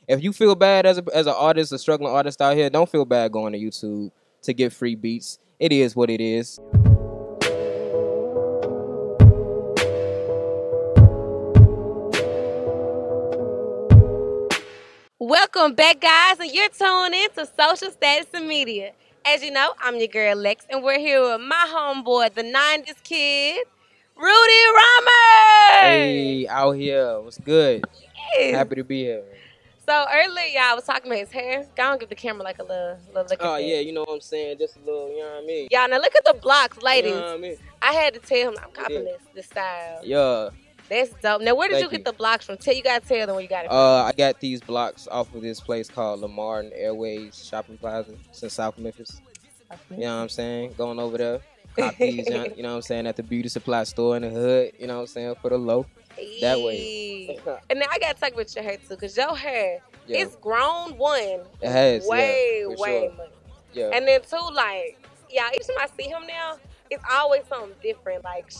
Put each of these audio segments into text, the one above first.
if you feel bad as an artist, a struggling artist out here, don't feel bad going to YouTube to get free beats. It is what it is. Welcome back, guys, and you're tuned in to Social Status and Media. As you know, I'm your girl Lex, and we're here with my homeboy, the 90's kid, Rudy Rhymer. Hey, out here, what's good? Yes. Happy to be here. So earlier, y'all was talking about his hair. Go on, give the camera like a little look at Oh that. yeah, you know what I'm saying? Just a little, you know what I mean? Y'all, now look at the blocks, ladies. You know what I mean? I had to tell him I'm copying this style. Yeah. That's dope. Now, where did you Thank get the blocks from? You gotta tell them where you got it from. I got these blocks off of this place called Lamar and Airways Shopping Plaza. It's in South Memphis. You know what I'm saying? Going over there. Cop these, you know what I'm saying, at the beauty supply store in the hood, you know what I'm saying, for the low. That way. And now I gotta talk about your hair too, because your hair, Yeah. it's grown one. It has, way for way sure. much. Yeah. And then two, like, yeah, each time I see him now, it's always something different. Like,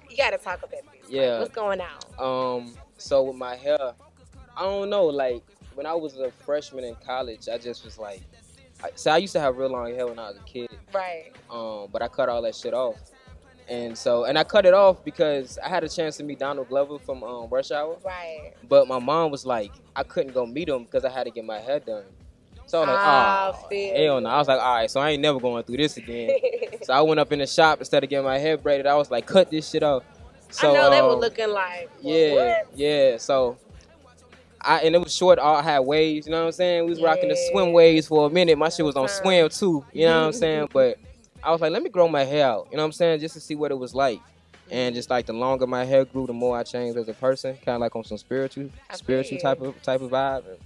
you gotta talk about this. Yeah. Like, what's going on? So with my hair, I don't know, like, when I was a freshman in college, I just was like, I used to have real long hair when I was a kid. Right. But I cut all that shit off. And I cut it off because I had a chance to meet Donald Glover from Rush Hour. Right. But my mom was like, I couldn't go meet him because I had to get my hair done. So I was like, hell no. I was like, all right, so I ain't never going through this again. So I went up in the shop, instead of getting my hair braided, I was like, cut this shit off. So, I know they were looking like, what? Yeah. So and it was short. I had waves, you know what I'm saying? We was rocking the swim waves for a minute. My shit was on swim too, you know what I'm saying? But I was like, let me grow my hair out, you know what I'm saying? Just to see what it was like. And just like the longer my hair grew, the more I changed as a person, kind of like on some spiritual type of vibe. And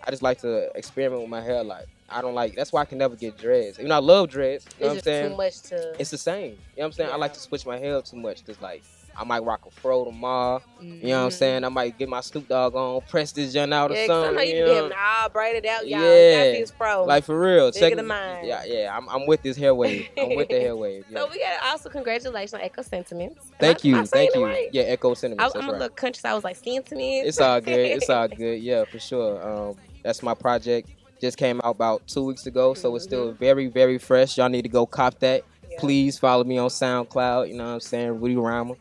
I just like to experiment with my hair. Like, I don't like, that's why I can never get dreads. You know, I love dreads, you know what I'm saying? Too much to... It's the same, you know what I'm saying? I like to switch my hair up too much because, like, I might rock a fro tomorrow. You know what I'm saying? I might get my Snoop Dogg on, press this joint out or something. Yeah, you be having all braided out, y'all. Yeah. Got these fro. Like, for real. Bigger than mine. Yeah. I'm with this hair wave. I'm with the hair wave. Yeah. So we got also congratulations on Echo Sentiments. Thank you. Right? Yeah, Echo Sentiments. I'm a little country, so I was like, Sentiments. It's all good. It's all good. Yeah, for sure. That's my project. Just came out about 2 weeks ago, so it's still very, very fresh. Y'all need to go cop that. Yeah. Please follow me on SoundCloud. You know what I'm saying? Rudy Rhymer.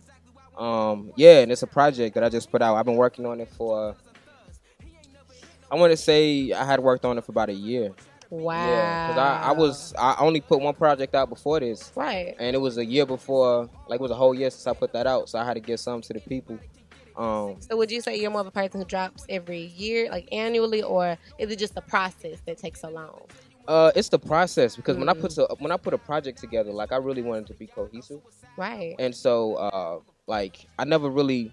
Yeah, and it's a project that I just put out. I've been working on it for, I want to say I had worked on it for about a year. Wow. Yeah, because I only put one project out before this. Right. And it was a year before, like it was a whole year since I put that out, so I had to give some to the people. So would you say you're more of a person who drops every year, like annually, or is it just the process that takes so long? It's the process, because when I put a project together, like, I really wanted to be cohesive. Right. And so like, I never really,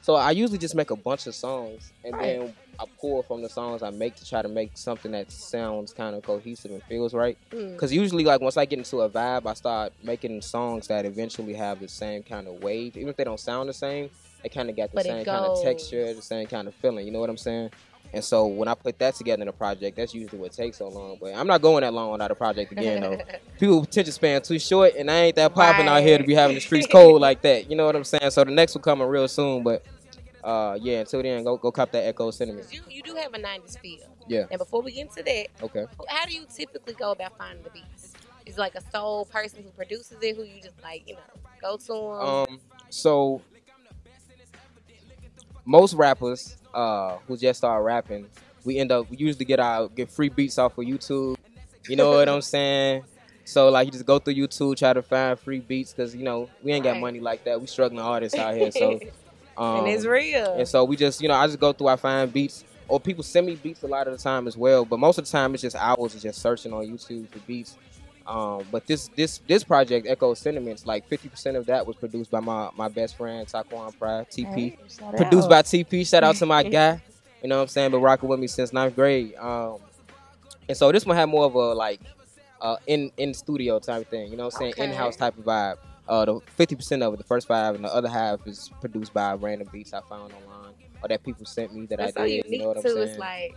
so I usually just make a bunch of songs, and then I pull from the songs I make to try to make something that sounds kind of cohesive and feels right. Because usually, like, once I get into a vibe, I start making songs that eventually have the same kind of wave. Even if they don't sound the same, they kind of got the same kind of texture, the same kind of feeling. You know what I'm saying? And so when I put that together in a project, that's usually what takes so long. But I'm not going that long without a project again, though. People attention span too short, and I ain't that popping out here to be having the streets cold like that. You know what I'm saying? So the next one coming real soon. But yeah, until then, go cop that Echo Sentiments. You do have a 90's feel. Yeah. And before we get into that, okay, how do you typically go about finding the beats? Is it like a sole person who produces it, who you just, like, you know, go to them? So most rappers who just start rapping, we usually get free beats off of YouTube. You know what I'm saying? So, like, you just go through YouTube, try to find free beats, because, you know, we ain't got money like that. We struggling artists out here, so and it's real. And so we just, you know, I just go through, I find beats, or people send me beats a lot of the time as well. But most of the time, it's just hours of just searching on YouTube for beats. But this project, Echo Sentiments, like 50% of that was produced by my best friend Taquan Pride, TP. Hey, produced by TP. Shout out to my guy. You know what I'm saying? Been rocking with me since 9th grade. And so this one had more of a, like, in studio type thing. You know what I'm saying? In-house type of vibe. The 50% of it, the first 5, and the other half is produced by random beats I found online, or that people sent me that I did. You know what I'm saying? It's like,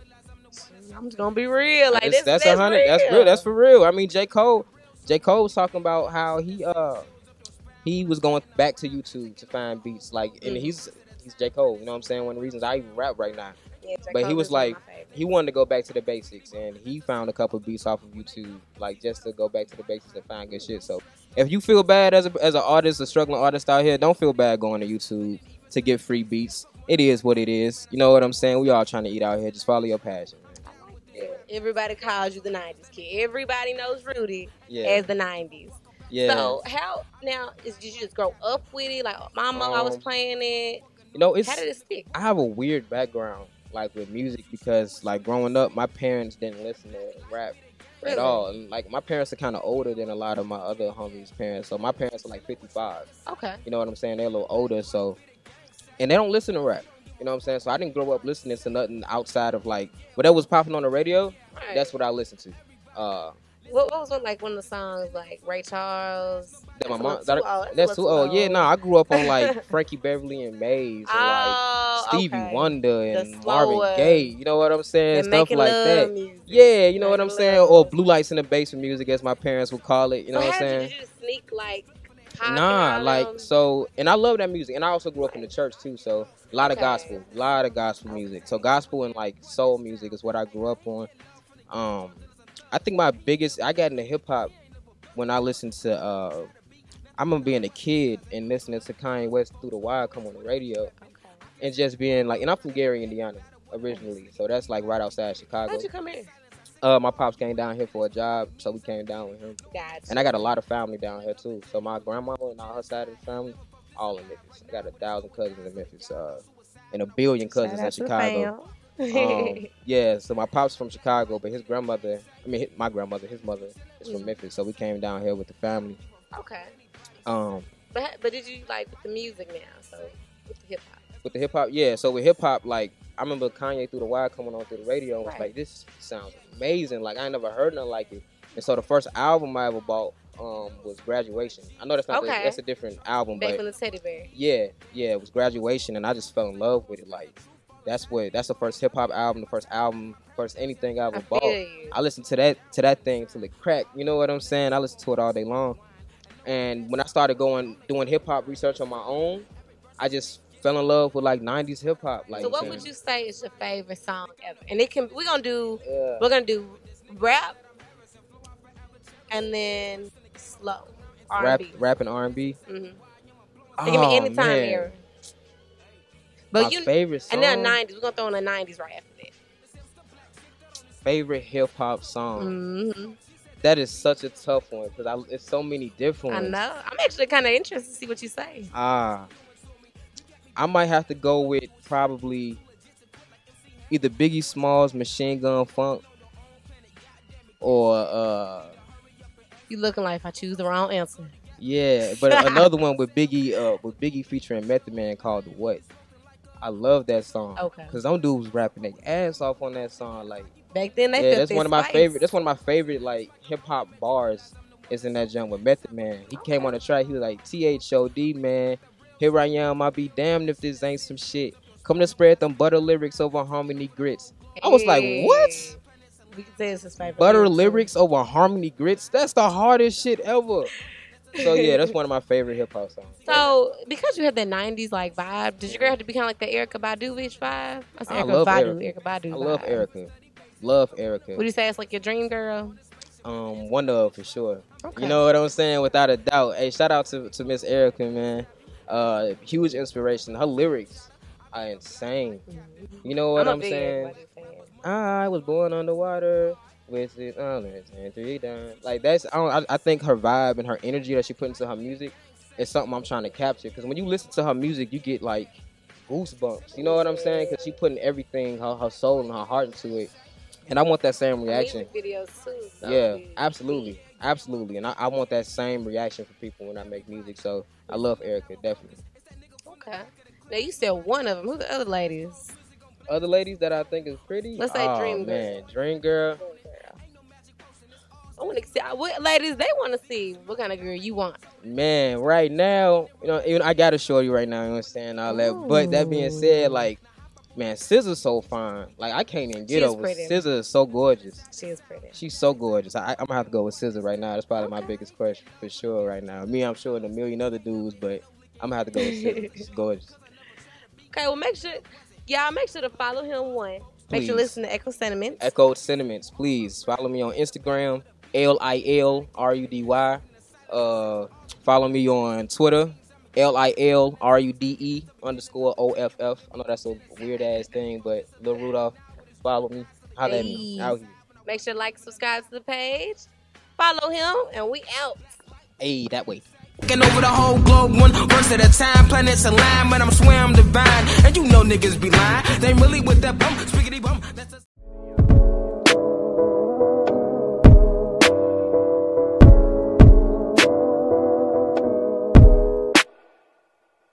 I'm just gonna be real. Like, that's 100. Real. That's real. That's for real. I mean, J. Cole was talking about how he was going back to YouTube to find beats. Like, and he's J. Cole. You know what I'm saying? One of the reasons I even rap right now. Yeah, J. But he Cole was is one of like, my favorites. he wanted to go back to the basics, and he found a couple beats off of YouTube, like just to go back to the basics and find good shit. So if you feel bad as an artist, a struggling artist out here, don't feel bad going to YouTube to get free beats. It is what it is. You know what I'm saying? We all trying to eat out here. Just follow your passion, man. I like that. Everybody calls you the 90s kid. Everybody knows Rudy Yeah. as the 90s. Yeah. So how now did you just grow up with it? Like mama always playing it. You know, How did it stick? I have a weird background, like with music, because like growing up, my parents didn't listen to rap at all. And like my parents are kind of older than a lot of my other homies' parents. So my parents are like 55. Okay. You know what I'm saying? They're a little older, so and they don't listen to rap. You know what I'm saying? So I didn't grow up listening to nothing outside of like whatever was popping on the radio. Right. That's what I listened to. What was one of the songs like Ray Charles? That my mom. That's That's too old. Yeah, no, I grew up on like Frankie Beverly and Maze, and like Stevie Wonder and Marvin Gaye. You know what I'm saying? Stuff like that. Music. Yeah, you know what I'm saying? Or Blue Lights in the Basement music, as my parents would call it. You know what I'm saying? Did you sneak like? Nah, like so, and I love that music, and I also grew up in the church too. So a lot of gospel music. So gospel and like soul music is what I grew up on. I think I got into hip hop when I listened to, I remember being a kid and listening to Kanye West Through the Wire come on the radio, and just being like, and I'm from Gary, Indiana originally, so that's like right outside Chicago. How'd you come here? My pops came down here for a job, so we came down with him. Gotcha. And I got a lot of family down here too. So my grandmama and all her side of the family, all in Memphis. I got 1,000 cousins in Memphis, and 1 billion cousins in Chicago. Yeah, so my pop's from Chicago, but his grandmother, my grandmother, his mother is from Memphis. So we came down here with the family. Okay. But did you like with the music now? So with the hip hop. With the hip hop, yeah. So with hip hop, like I remember Kanye Through the Wire coming on through the radio and was like, "This sounds amazing!" Like I ain't never heard nothing like it. And so the first album I ever bought was Graduation. I know that's not that's a different album, Back but from the Teddy Bear. Yeah, it was Graduation, and I just fell in love with it. Like that's the first hip hop album, first anything I ever bought. I listened to that thing till it cracked. You know what I'm saying? I listened to it all day long. And when I started doing hip hop research on my own, I just fell in love with like 90s hip hop. Like, so what would you say is your favorite song ever? And we're gonna do rap and then slow R&B. Rap and R&B. Mm-hmm. So give me any time era. But my favorite song. And then 90s. We're gonna throw in the 90s right after that. Favorite hip hop song. Mm-hmm. That is such a tough one because it's so many different ones. I know. I'm actually kind of interested to see what you say. I might have to go with probably either Biggie Smalls' Machine Gun Funk or you looking like if I choose the wrong answer. Yeah, but another one with Biggie featuring Method Man called The What. I love that song. Okay. Cause them dudes rapping their ass off on that song. Like back then, they that's one of my favorite. That's one of my favorite like hip hop bars. Is in that jump with Method Man. He came on the track. He was like, "THOD man, here I am. I'll be damned if this ain't some shit. Come to spread them butter lyrics over harmony grits." I was like, "What?" We can say it's his favorite. Butter lyrics over harmony grits. That's the hardest shit ever. So yeah, that's one of my favorite hip hop songs. So because you had that 90s like vibe, did your girl have to become like the Erykah Badu-ish vibe? I love Erykah. Erykah Badu. I love Erykah. Love Erykah. Would you say it's like your dream girl? One of for sure. Okay. You know what I'm saying? Without a doubt. Hey, shout out to Miss Erykah, man. Huge inspiration. Her lyrics are insane. Mm-hmm. You know what I'm saying? I was born underwater with it and 3 down. Like that's I think her vibe and her energy that she put into her music is something I'm trying to capture. Because when you listen to her music, you get like goosebumps. You know what I'm saying? Because she putting everything, her soul and her heart into it. And I want that same reaction. Videos too. So yeah, absolutely. And I want that same reaction for people when I make music. So I love Erykah, definitely. Okay. Now you said one of them. Who the other ladies? Other ladies that I think is pretty? Let's say Dream Girl. Man, Dream Girl. I want to see what ladies they want to see. What kind of girl you want? Man, right now, even I got a shorty right now. You know what I'm saying? All that. But that being said, like, man, SZA's so fine. Like, I can't even get over it. SZA is so gorgeous. She is pretty. She's so gorgeous. I'm going to have to go with SZA right now. That's probably my biggest crush for sure right now. Me, I'm sure, and a million other dudes, but I'm going to have to go with SZA. She's gorgeous. Okay, well, make sure. Y'all make sure to follow him. Make sure to listen to Echo Sentiments. Echo Sentiments, please. Follow me on Instagram, LILRUDY. Follow me on Twitter, LILRUDE_OFF. I know that's a weird ass thing, but Lil Rudolph, follow me. Holla at me. Out here. Make sure to like, subscribe to the page. Follow him, and we out. Hey, that way. Taking over the whole globe, one verse at a time. Planets align, but I'm swear I'm divine. And you know niggas be lying. They really with that bump, spiggity bump.